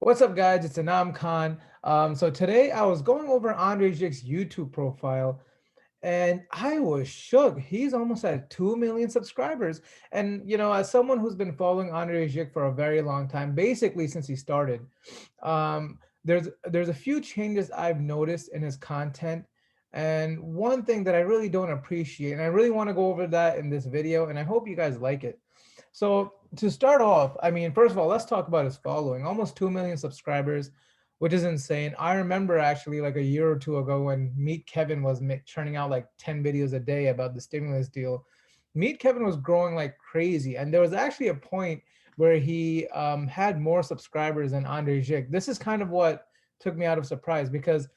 What's up, guys? It's Anam Khan. So today I was going over Andre Jikh's YouTube profile, and I was shook. He's almost at 2 million subscribers. And as someone who's been following Andre Jikh for a very long time, basically since he started, there's a few changes I've noticed in his content. And one thing that I really don't appreciate, and I really want to go over that in this video, and I hope you guys like it. So to start off, I mean, first of all, let's talk about his following. Almost 2 million subscribers, which is insane. I remember actually like a year or two ago when Meet Kevin was churning out like 10 videos a day about the stimulus deal. Meet Kevin was growing like crazy. And there was actually a point where he had more subscribers than Andre Jikh. This is kind of what took me out of surprise because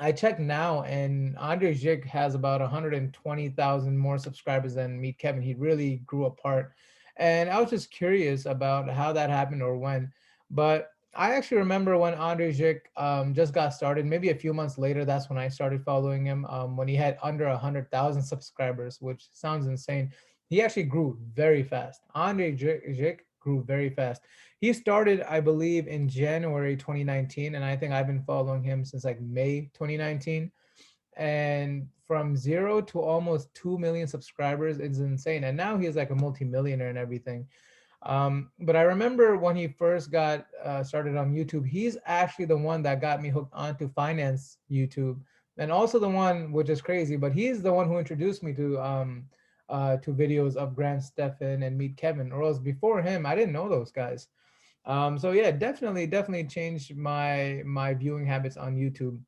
I checked now, and Andre Jikh has about 120,000 more subscribers than Meet Kevin. He really grew apart, and I was just curious about how that happened or when. But I actually remember when Andre Jikh just got started. Maybe a few months later, that's when I started following him. When he had under 100,000 subscribers, which sounds insane. He actually grew very fast. Andre Jikh grew very fast. He started, I believe, in January 2019, and I think I've been following him since like May 2019. And from zero to almost 2 million subscribers is insane. And now he's like a multimillionaire and everything. But I remember when he first got started on YouTube, he's actually the one that got me hooked onto finance YouTube, and also the one, which is crazy, but he's the one who introduced me to videos of Grant Stephan and Meet Kevin. Or else before him, I didn't know those guys. So yeah, definitely changed my viewing habits on YouTube.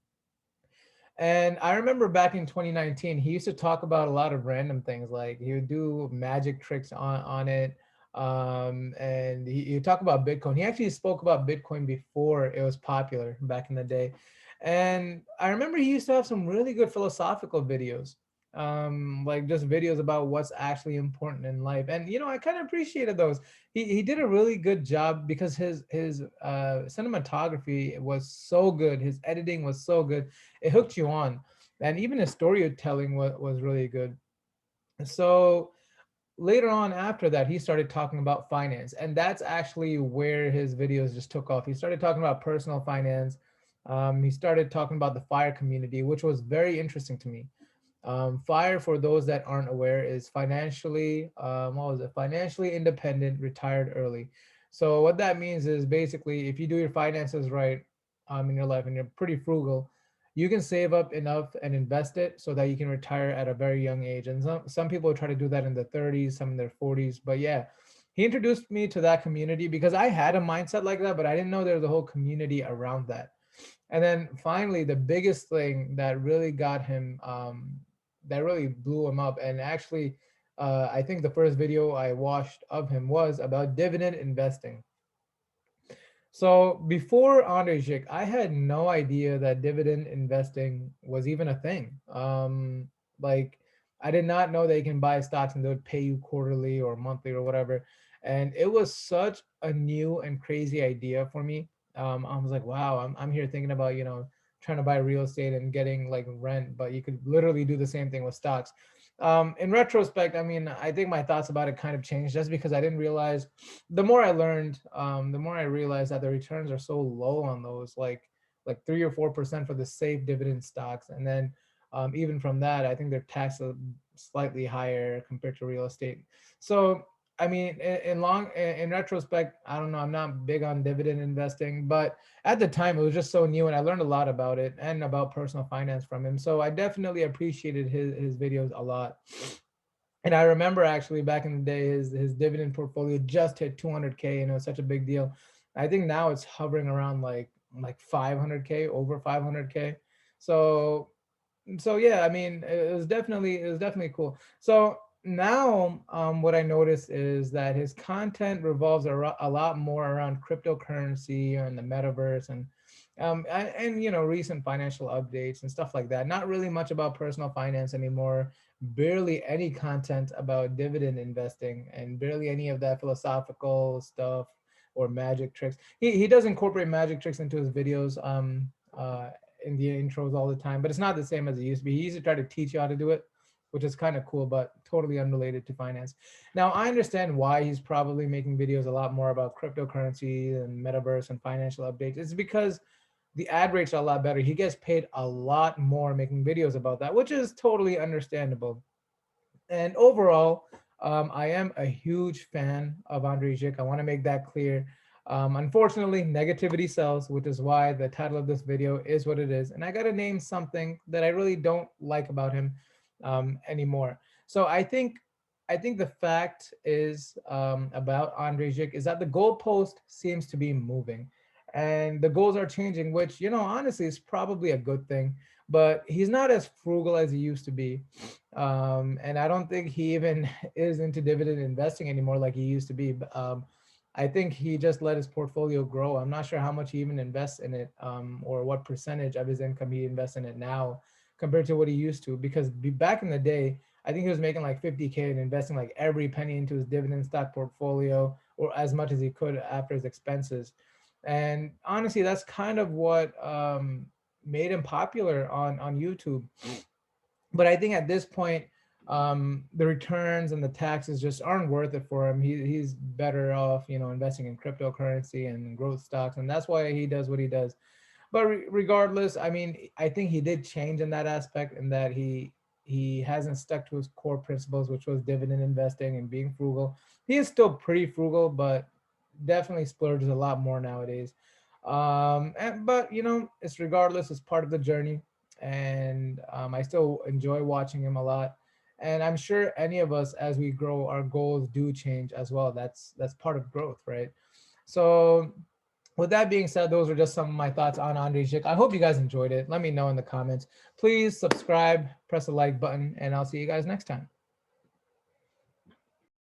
And I remember back in 2019, he used to talk about a lot of random things. Like he would do magic tricks on it. And he would talk about Bitcoin. He actually spoke about Bitcoin before it was popular back in the day. And I remember he used to have some really good philosophical videos, like just videos about what's actually important in life. And I kind of appreciated those. He did a really good job because his cinematography was so good. His editing was so good. It hooked you on, and even his storytelling was really good. So later on after that, he started talking about finance, and that's actually where his videos just took off. He started talking about personal finance. He started talking about the fire community, which was very interesting to me. Fire, for those that aren't aware, is financially what was it, financially independent, retired early. So what that means is basically if you do your finances right in your life and you're pretty frugal, you can save up enough and invest it so that you can retire at a very young age. And some people try to do that in their 30s, some in their 40s. But yeah, he introduced me to that community because I had a mindset like that, but I didn't know there was a whole community around that. And then finally, the biggest thing that really got him, that really blew him up, and actually, I think the first video I watched of him was about dividend investing. So before Andre Jikh, I had no idea that dividend investing was even a thing. Like I did not know they can buy stocks and they would pay you quarterly or monthly or whatever. And it was such a new and crazy idea for me. I was like, wow, I'm here thinking about, trying to buy real estate and getting like rent, but you could literally do the same thing with stocks. In retrospect, I mean, I think my thoughts about it kind of changed just because I didn't realize, the more I learned, the more I realized that the returns are so low on those, like 3 or 4% for the safe dividend stocks, and then even from that, I think they're taxed slightly higher compared to real estate. So I mean, in retrospect, I don't know. I'm not big on dividend investing, but at the time it was just so new, and I learned a lot about it and about personal finance from him. So I definitely appreciated his videos a lot. And I remember actually back in the day, his dividend portfolio just hit 200K, and it was such a big deal. I think now it's hovering around like 500K, over 500K. So yeah, I mean, it was definitely cool. So now, what I notice is that his content revolves a lot more around cryptocurrency and the metaverse, and recent financial updates and stuff like that. Not really much about personal finance anymore. Barely any content about dividend investing, and barely any of that philosophical stuff or magic tricks. He does incorporate magic tricks into his videos. In the intros all the time, but it's not the same as it used to be. He used to try to teach you how to do it. which is kind of cool, but totally unrelated to finance. Now, I understand why he's probably making videos a lot more about cryptocurrency and metaverse and financial updates. It's because the ad rates are a lot better. He gets paid a lot more making videos about that, which is totally understandable. And overall, I am a huge fan of Andre Jikh. I want to make that clear. Unfortunately, negativity sells, which is why the title of this video is what it is. And I got to name something that I really don't like about him anymore. So I think the fact is about Andre Jikh is that the goalpost seems to be moving, and the goals are changing, which honestly is probably a good thing. But he's not as frugal as he used to be, and I don't think he even is into dividend investing anymore like he used to be. I think he just let his portfolio grow. I'm not sure how much he even invests in it, or what percentage of his income he invests in it now compared to what he used to. Because back in the day, I think he was making like 50K and investing like every penny into his dividend stock portfolio, or as much as he could after his expenses. And honestly, that's kind of what made him popular on YouTube. But I think at this point, the returns and the taxes just aren't worth it for him. He's better off, investing in cryptocurrency and growth stocks, and that's why he does what he does. But regardless, I mean, I think he did change in that aspect, in that he hasn't stuck to his core principles, which was dividend investing and being frugal. He is still pretty frugal, but definitely splurges a lot more nowadays. But it's regardless, it's part of the journey, and I still enjoy watching him a lot. And I'm sure any of us, as we grow, our goals do change as well. That's part of growth, right? So with that being said, those are just some of my thoughts on Andre Jikh. I hope you guys enjoyed it. Let me know in the comments. Please subscribe, press the like button, and I'll see you guys next time.